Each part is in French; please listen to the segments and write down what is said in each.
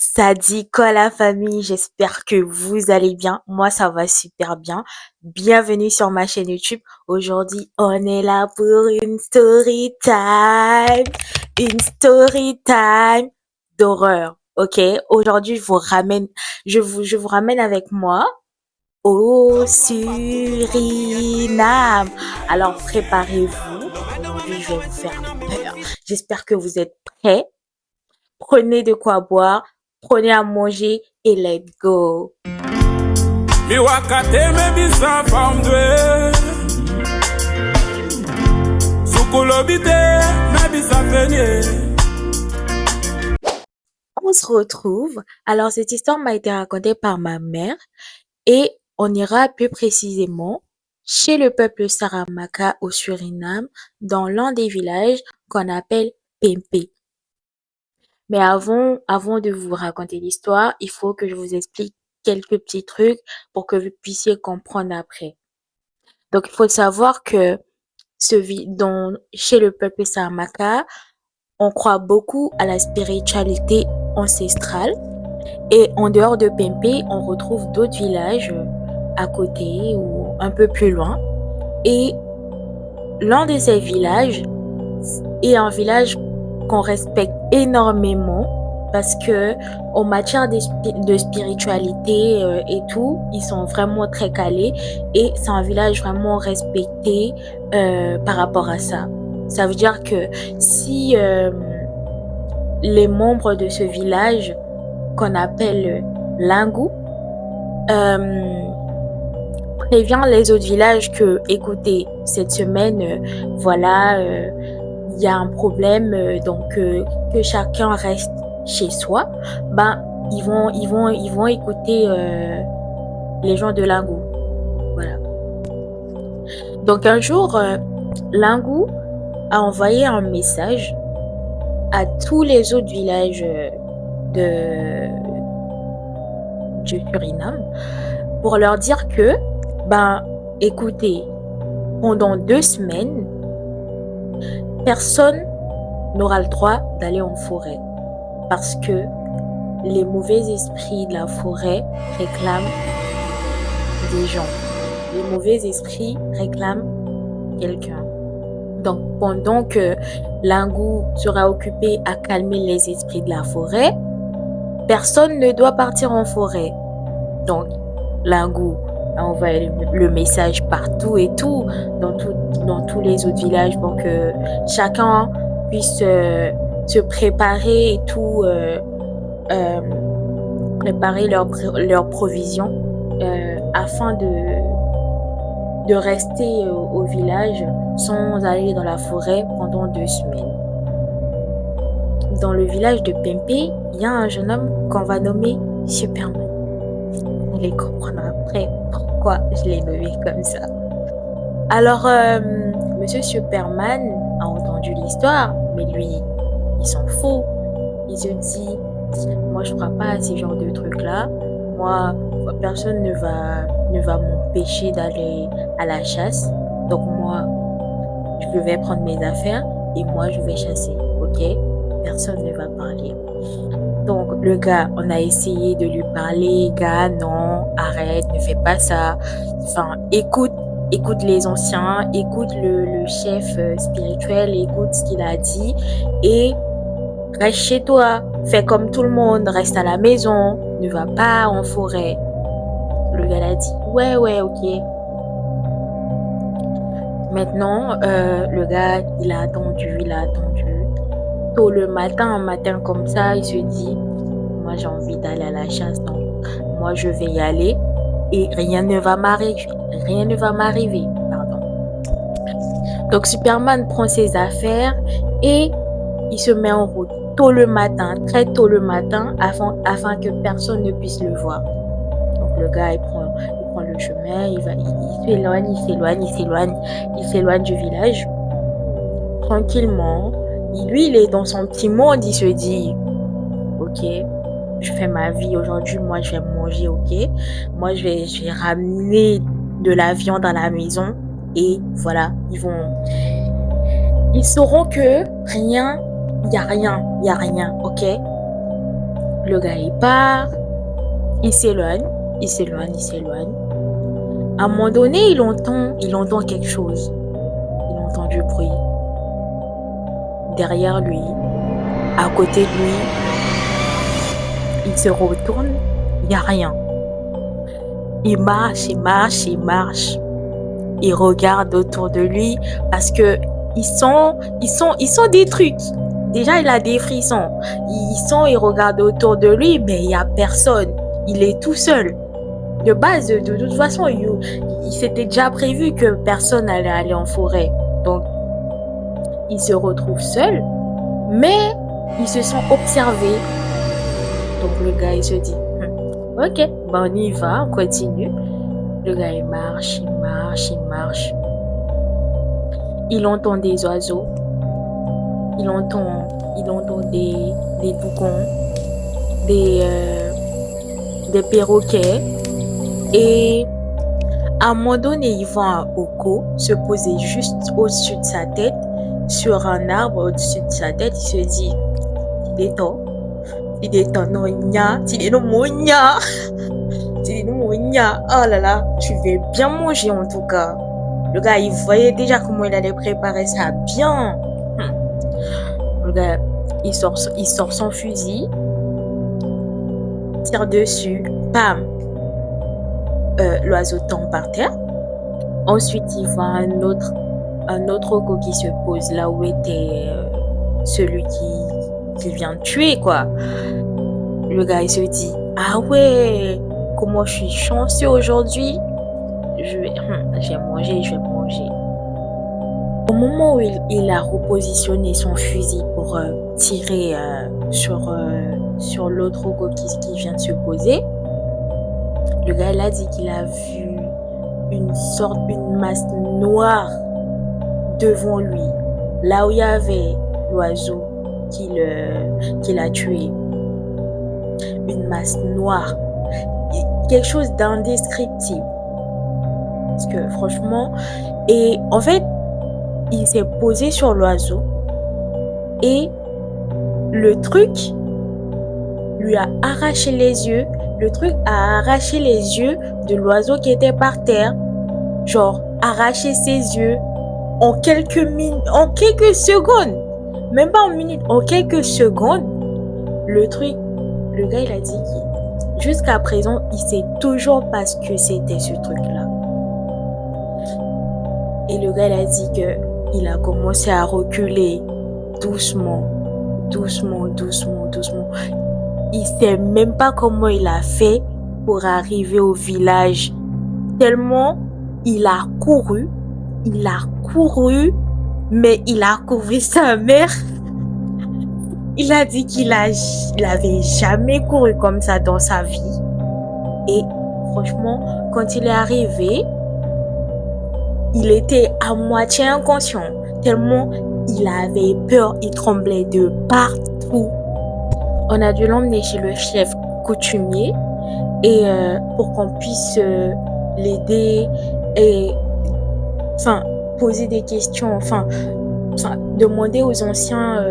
Ça dit quoi la famille? J'espère que vous allez bien. Moi, ça va super bien. Bienvenue sur ma chaîne YouTube. Aujourd'hui, on est là pour une story time. Une story time d'horreur. Ok? Aujourd'hui, je vous ramène avec moi au Suriname. Alors, préparez-vous. Aujourd'hui, je vais vous faire peur. J'espère que vous êtes prêts. Prenez de quoi boire, prenez à manger et let's go. On se retrouve. Alors, cette histoire m'a été racontée par ma mère et on ira plus précisément chez le peuple Saramaka au Suriname, dans l'un des villages qu'on appelle Pempe. Mais avant de vous raconter l'histoire, il faut que je vous explique quelques petits trucs pour que vous puissiez comprendre après. Donc, il faut savoir que chez le peuple Saramaka, on croit beaucoup à la spiritualité ancestrale. Et en dehors de Pempe, on retrouve d'autres villages à côté ou un peu plus loin. Et l'un de ces villages est un village qu'on respecte énormément parce que en matière de spiritualité et tout, ils sont vraiment très calés et c'est un village vraiment respecté par rapport à ça. Ça veut dire que si les membres de ce village qu'on appelle Lingu prévient les autres villages que, écoutez, cette semaine, voilà, il y a un problème, donc que chacun reste chez soi, ben ils vont écouter les gens de Lingu. Voilà. Donc un jour, Lingu a envoyé un message à tous les autres villages du Suriname pour leur dire que, ben, écoutez, pendant 2 semaines, personne n'aura le droit d'aller en forêt parce que les mauvais esprits de la forêt réclament des gens. Les mauvais esprits réclament quelqu'un. Donc, pendant que Lingu sera occupé à calmer les esprits de la forêt, personne ne doit partir en forêt. Donc, Lingu a envoyé le message partout et tout, dans tous les autres villages pour que chacun puisse se préparer et tout, préparer leurs provisions afin de rester au village sans aller dans la forêt pendant 2 semaines. Dans le village de Pempe, il y a un jeune homme qu'on va nommer Superman. Vous allez comprendre après pourquoi je l'ai nommé comme ça. Alors, Monsieur Superman a entendu l'histoire, mais lui, il s'en fout. Il se dit, moi je crois pas à ces genres de trucs-là. Moi, personne ne va m'empêcher d'aller à la chasse. Donc moi, je vais prendre mes affaires et moi je vais chasser, ok? Personne ne va parler. Donc le gars, on a essayé de lui parler, gars, non, arrête, ne fais pas ça. Enfin, écoute les anciens, écoute le chef spirituel, écoute ce qu'il a dit et reste chez toi, fais comme tout le monde, reste à la maison, ne va pas en forêt. Le gars a dit, ouais, ok. Maintenant, le gars, il a attendu. Tôt le matin, un matin comme ça, il se dit, moi j'ai envie d'aller à la chasse, donc moi je vais y aller et rien ne va m'arriver, pardon. Donc Superman prend ses affaires et il se met en route tôt le matin, très tôt le matin, afin que personne ne puisse le voir. Donc le gars, il prend le chemin, il s'éloigne du village tranquillement. Il est dans son petit monde, il se dit, ok, je fais ma vie aujourd'hui, moi je vais manger, ok, moi je vais ramener de la viande à la maison et voilà, ils sauront que il y a rien, ok. Le gars, il part, il s'éloigne, il s'éloigne, il s'éloigne. À un moment donné, il entend quelque chose. Il entend du bruit. Derrière lui, à côté de lui, il se retourne, il n'y a rien. Il marche, il marche, il marche. Il regarde autour de lui parce que ils sont des trucs. Déjà, il a des frissons. Il regarde autour de lui, mais il n'y a personne. Il est tout seul. De base, de toute façon, il s'était déjà prévu que personne allait aller en forêt. Donc, il se retrouve seul, mais il se sent observé. Donc, le gars, il se dit, ok, ben on y va, on continue. Le gars, il marche, il marche, il marche. Il entend des oiseaux. Il entend des bougons, des, euh, des perroquets. Et à un moment donné, il voit un hoko se poser juste au-dessus de sa tête, sur un arbre au-dessus de sa tête. Il se dit, il est non, il est non, oh là là, tu vas bien manger en tout cas. Le gars, il voyait déjà comment il allait préparer ça bien. Le gars, il sort son fusil, tire dessus, bam, l'oiseau tombe par terre. Ensuite, il voit un autre coco qui se pose là où était celui qui vient de tuer, quoi. Le gars, il se dit, ah ouais, comment je suis chanceux aujourd'hui. Je vais manger, je vais manger. Au moment où il a repositionné son fusil pour tirer sur l'autre coco qui vient de se poser, le gars, il a dit qu'il a vu une masse noire devant lui, là où il y avait l'oiseau qu'il a tué. Une masse noire. Quelque chose d'indescriptible. Parce que franchement, et en fait, il s'est posé sur l'oiseau et le truc lui a arraché les yeux. Le truc a arraché les yeux de l'oiseau qui était par terre. Genre, arraché ses yeux en en quelques secondes. Même pas en minutes, en quelques secondes. Le gars, il a dit que jusqu'à présent, il sait toujours pas ce que c'était ce truc-là. Et le gars, il a dit que il a commencé à reculer doucement, doucement, doucement, doucement. Il sait même pas comment il a fait pour arriver au village. Tellement il a couru, mais il a couru sa mère. Il a dit il avait jamais couru comme ça dans sa vie. Et franchement, quand il est arrivé, il était à moitié inconscient, tellement il avait peur, il tremblait de partout. On a dû l'emmener chez le chef coutumier et pour qu'on puisse l'aider et enfin poser des questions, enfin demander aux anciens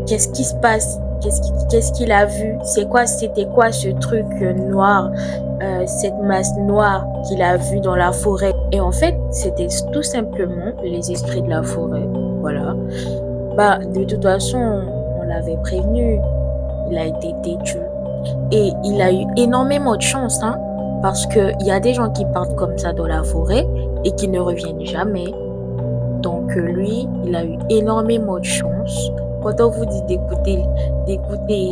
qu'est-ce qui se passe, qu'est-ce qu'il a vu, c'était quoi ce truc noir, cette masse noire qu'il a vue dans la forêt. Et en fait, c'était tout simplement les esprits de la forêt. Voilà. Bah, de toute façon, on l'avait prévenu, il a été têtu. Et il a eu énormément de chance, hein, parce qu'il y a des gens qui partent comme ça dans la forêt et qui ne reviennent jamais. Donc lui, il a eu énormément de chance. Quand on vous dit d'écouter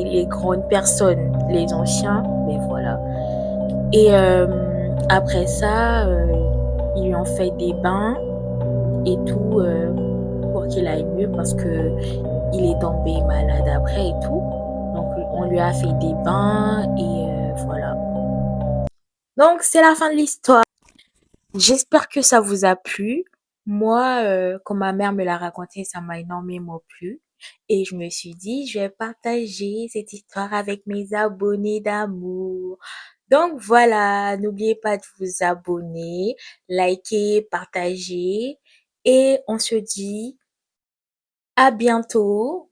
les grandes personnes, les anciens, mais voilà. Et après ça, ils lui ont fait des bains et tout pour qu'il aille mieux parce que il est tombé malade après et tout. Donc on lui a fait des bains et voilà. Donc c'est la fin de l'histoire. J'espère que ça vous a plu. Moi, quand ma mère me l'a raconté, ça m'a énormément plu. Et je me suis dit, je vais partager cette histoire avec mes abonnés d'amour. Donc voilà, n'oubliez pas de vous abonner, liker, partager. Et on se dit à bientôt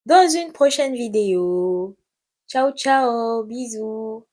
dans une prochaine vidéo. Ciao, ciao, bisous.